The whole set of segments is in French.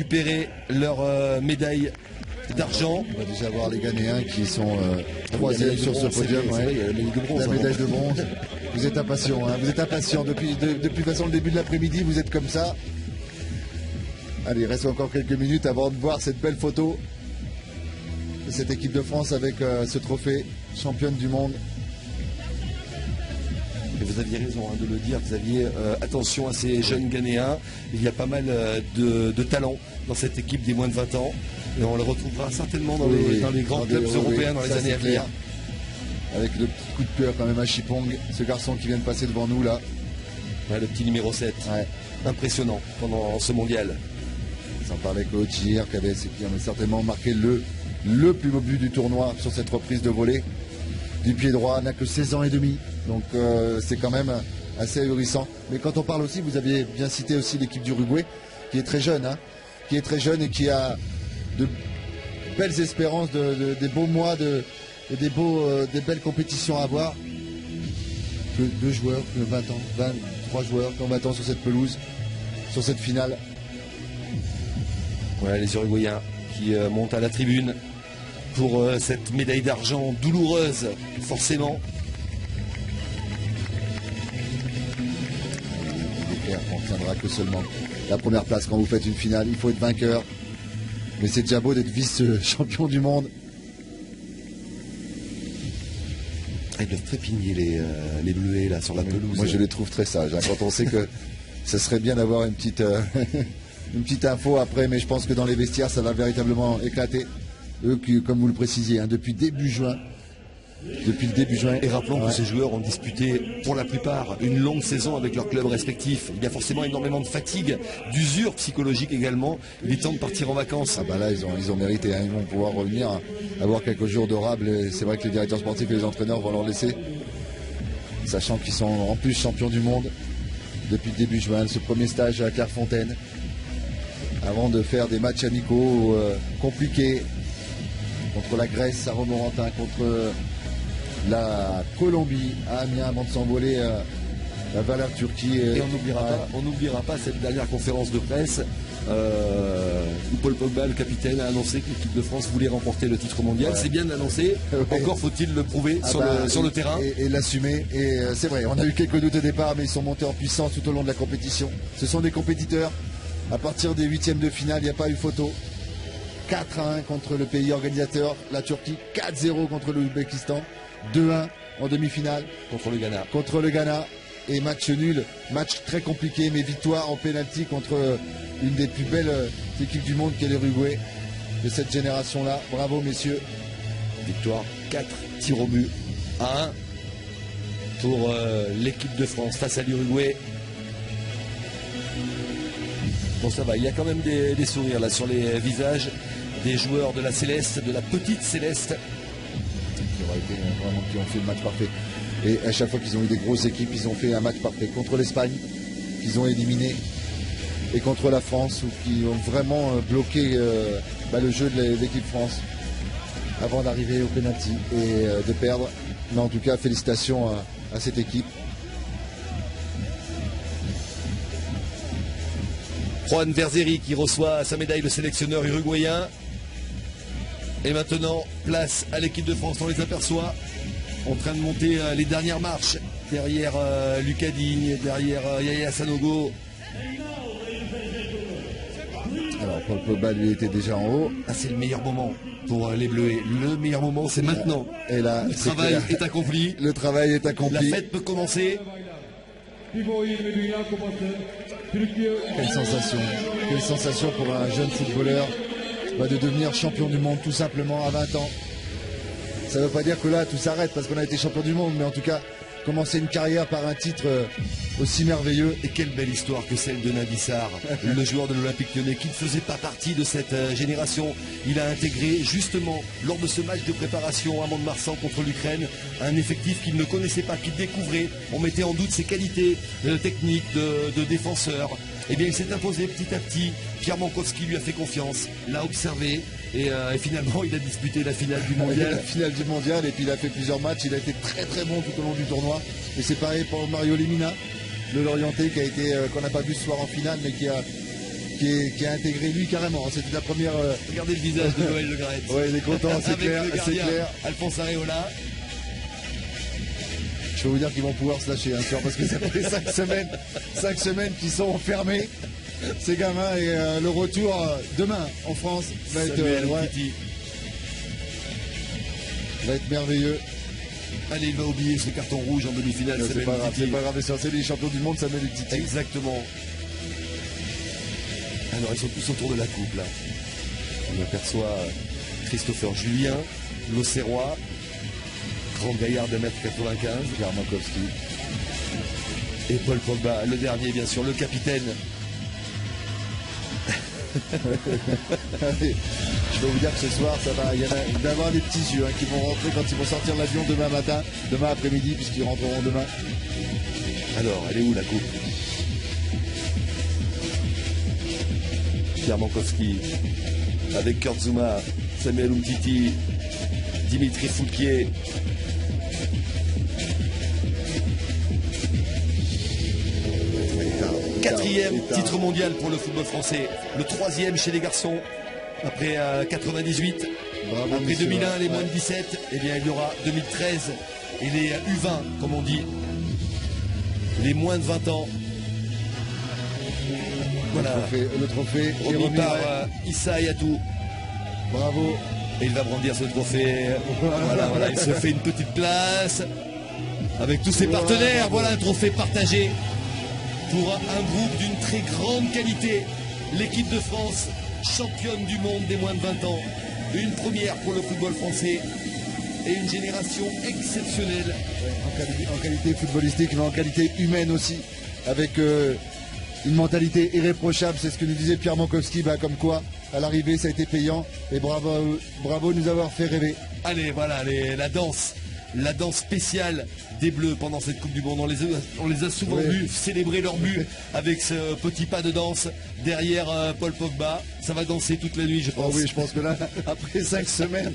récupérer leur médaille d'argent. On va déjà voir les Ghanéens qui sont troisième sur ce podium. La médaille de bronze. Vous êtes impatients, hein, vous êtes impatients depuis de toute façon le début de l'après-midi, vous êtes comme ça. Allez, il reste encore quelques minutes avant de voir cette belle photo de cette équipe de France avec ce trophée championne du monde. Et vous aviez raison de le dire, Xavier, attention à ces jeunes Ghanéens, il y a pas mal de talent dans cette équipe des moins de 20 ans et on le retrouvera certainement dans les grands clubs européens dans les années à venir. Avec le petit coup de cœur quand même à Chipong, ce garçon qui vient de passer devant nous là. Ouais, le petit numéro 7, impressionnant pendant ce mondial. Sans parler Kochir, qui avait certainement marqué le plus beau but du tournoi sur cette reprise de volée. Du pied droit, n'a que 16 ans et demi. Donc c'est quand même assez ahurissant. Mais quand on parle aussi, vous aviez bien cité aussi l'équipe d'Uruguay, qui est très jeune, hein, qui est très jeune et qui a de belles espérances, des beaux mois, des belles compétitions à avoir. Que 2 joueurs, que 20 ans, 23 joueurs qui ont 20 ans sur cette pelouse, sur cette finale. Voilà les Uruguayens qui montent à la tribune pour cette médaille d'argent douloureuse, forcément. On ne tiendra que seulement la première place quand vous faites une finale. Il faut être vainqueur. Mais c'est déjà beau d'être vice-champion du monde. Ils doivent trépigner les bleuets là sur la pelouse. Moi je les trouve très sages. Hein, quand on sait que ce serait bien d'avoir une petite, une petite info après, mais je pense que dans les vestiaires ça va véritablement éclater. Eux qui, comme vous le précisiez, hein, depuis le début juin. Et rappelons que ces joueurs ont disputé pour la plupart une longue saison avec leurs clubs respectifs. Il y a forcément énormément de fatigue, d'usure psychologique également. Il est temps de partir en vacances. Ah bah là ils ont mérité, hein. Ils vont pouvoir revenir, hein, avoir quelques jours d'orables. C'est vrai que les directeurs sportifs et les entraîneurs vont leur laisser, sachant qu'ils sont en plus champions du monde depuis le début juin. Ce premier stage à Clairefontaine, avant de faire des matchs amicaux compliqués contre la Grèce à Romorantin, contre la Colombie à Amiens, avant de s'envoler la Valeur Turquie. Et on n'oubliera pas cette dernière conférence de presse où Paul Pogba, le capitaine, a annoncé que l'équipe de France voulait remporter le titre mondial. C'est bien d'annoncer, encore faut-il le prouver sur le terrain. Et l'assumer. Et c'est vrai, on a eu quelques doutes au départ, mais ils sont montés en puissance tout au long de la compétition. Ce sont des compétiteurs. À partir des 8e de finale, il n'y a pas eu photo. 4-1 contre le pays organisateur, la Turquie. 4-0 contre l'Ouzbékistan. 2-1 en demi-finale contre le Ghana et match nul, match très compliqué, mais victoire en pénalty contre une des plus belles équipes du monde qui est l'Uruguay de cette génération-là. Bravo messieurs. Victoire 4 tirs au but à 1 pour l'équipe de France face à l'Uruguay. Bon, ça va, il y a quand même des sourires là sur les visages des joueurs de la Céleste, de la petite Céleste. Vraiment qui ont fait le match parfait. Et à chaque fois qu'ils ont eu des grosses équipes, ils ont fait un match parfait. Contre l'Espagne, qu'ils ont éliminé, et contre la France, où qui ont vraiment bloqué le jeu de l'équipe France avant d'arriver au penalty et de perdre. Mais en tout cas, félicitations à cette équipe. Juan Verzeri qui reçoit sa médaille, le sélectionneur uruguayen. Et maintenant, place à l'équipe de France. On les aperçoit en train de monter les dernières marches derrière Lucas Digne, derrière Yaya Sanogo. Alors Paul Pogba lui était déjà en haut. Ah, c'est le meilleur moment pour les Bleus. Le meilleur moment, c'est maintenant. Et là, le travail est accompli. Le travail est accompli. La fête peut commencer. Quelle sensation pour un jeune footballeur de devenir champion du monde tout simplement à 20 ans. Ça ne veut pas dire que là tout s'arrête parce qu'on a été champion du monde, mais en tout cas commencer une carrière par un titre aussi merveilleux. Et quelle belle histoire que celle de Naby Sarr, le joueur de l'Olympique Lyonnais qui ne faisait pas partie de cette génération. Il a intégré justement lors de ce match de préparation à Mont-de-Marsan contre l'Ukraine un effectif qu'il ne connaissait pas, qu'il découvrait. On mettait en doute ses qualités techniques de défenseur. Eh bien il s'est imposé petit à petit. Pierre Mankowski lui a fait confiance, l'a observé et finalement il a disputé la finale du mondial. La finale du mondial, et puis il a fait plusieurs matchs, il a été très très bon tout au long du tournoi. Et c'est pareil pour Mario Lemina, le Lorientais, qui a été qu'on n'a pas vu ce soir en finale, mais qui qui a intégré lui carrément. C'était la première. Regardez le visage de Noël Le Graët. Ouais, il est content, c'est clair, Avec le c'est gardien, clair. Alphonse Areola. Je peux vous dire qu'ils vont pouvoir se lâcher, hein, parce que ça fait 5 semaines qu'ils sont enfermés, ces gamins, et le retour demain en France va être, va être merveilleux. Allez, il va oublier ce carton rouge en demi-finale. C'est pas grave, c'est les champions du monde, Samuel Umtiti. Exactement. Alors ils sont tous autour de la coupe là. On aperçoit Christopher Julien, l'Auxerrois, grand gaillard de 1m95, Pierre Mankowski. Et Paul Pogba, le dernier bien sûr, le capitaine. Allez, je peux vous dire que ce soir, il va y avoir des petits yeux qui vont rentrer quand ils vont sortir de l'avion demain matin, demain après-midi, puisqu'ils rentreront demain. Alors, elle est où la coupe? Pierre Mankowski, avec Kurt Zouma, Samuel Umtiti, Dimitri Foulquier. Quatrième titre mondial pour le football français, le troisième chez les garçons, après 98, Bravo, après monsieur, 2001 les moins de 17, et bien il y aura 2013 et les U20 comme on dit, les moins de 20 ans. Voilà, le trophée est remis remis par Issa Hayatou. Bravo. Et il va brandir ce trophée. Voilà, il se fait une petite place avec tous ses partenaires. Voilà un trophée partagé pour un groupe d'une très grande qualité. L'équipe de France, championne du monde des moins de 20 ans. Une première pour le football français et une génération exceptionnelle. En qualité footballistique, mais en qualité humaine aussi, avec une mentalité irréprochable. C'est ce que nous disait Pierre Mankowski, comme quoi à l'arrivée ça a été payant, et bravo de nous avoir fait rêver. Allez, voilà, la danse spéciale des Bleus pendant cette Coupe du Monde. On les a souvent vus célébrer leur but avec ce petit pas de danse derrière Paul Pogba. Ça va danser toute la nuit, je pense. Oh oui, je pense que là, après 5 semaines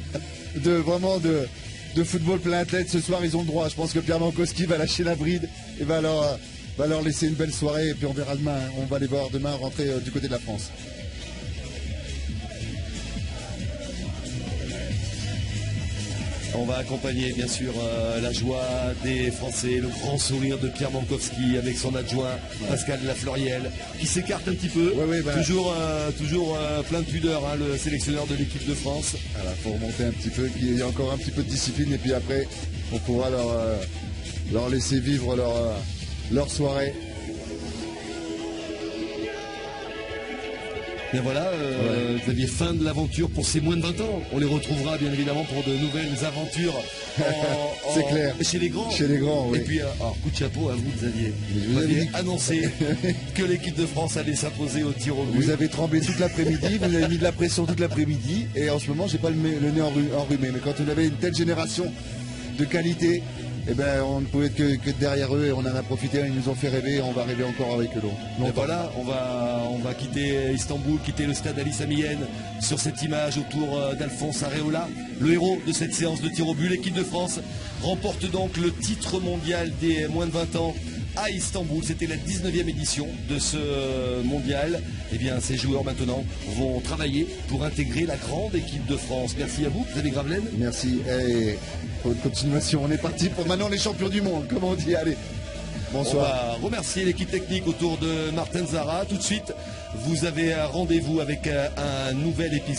de football plein tête, ce soir ils ont le droit. Je pense que Pierre Mankowski va lâcher la bride et va leur laisser une belle soirée, et puis on verra demain. On va les voir demain rentrer du côté de la France. On va accompagner bien sûr la joie des Français, le grand sourire de Pierre Mankowski avec son adjoint Pascal Lafleuriel qui s'écarte un petit peu, toujours plein de pudeur, le sélectionneur de l'équipe de France. Voilà, faut remonter un petit peu, qu'il y ait encore un petit peu de discipline, et puis après on pourra leur laisser vivre leur soirée. Et voilà, Xavier, fin de l'aventure pour ces moins de 20 ans. On les retrouvera bien évidemment pour de nouvelles aventures c'est clair. Chez les grands. Chez les grands, oui. Et puis, alors, coup de chapeau à vous, Xavier. Vous aviez annoncé que l'équipe de France allait s'imposer au tir au but. Vous avez tremblé toute l'après-midi, vous avez mis de la pression toute l'après-midi, et en ce moment, j'ai pas le nez enrhumé. Mais quand on avait une telle génération de qualité, on ne pouvait être que derrière eux, et on en a profité, ils nous ont fait rêver, et on va rêver encore avec eux. Et voilà, on va quitter Istanbul, quitter le stade Ali Sami Yen sur cette image autour d'Alphonse Areola, le héros de cette séance de tir au but. L'équipe de France remporte donc le titre mondial des moins de 20 ans à Istanbul. C'était la 19e édition de ce mondial. Eh bien, ces joueurs maintenant vont travailler pour intégrer la grande équipe de France. Merci à vous, Xavier Gravelaine. Merci. Et pour une continuation, on est parti pour maintenant les champions du monde, comme on dit. Allez, bonsoir. On va remercier l'équipe technique autour de Martin Zara. Tout de suite, vous avez rendez-vous avec un nouvel épisode.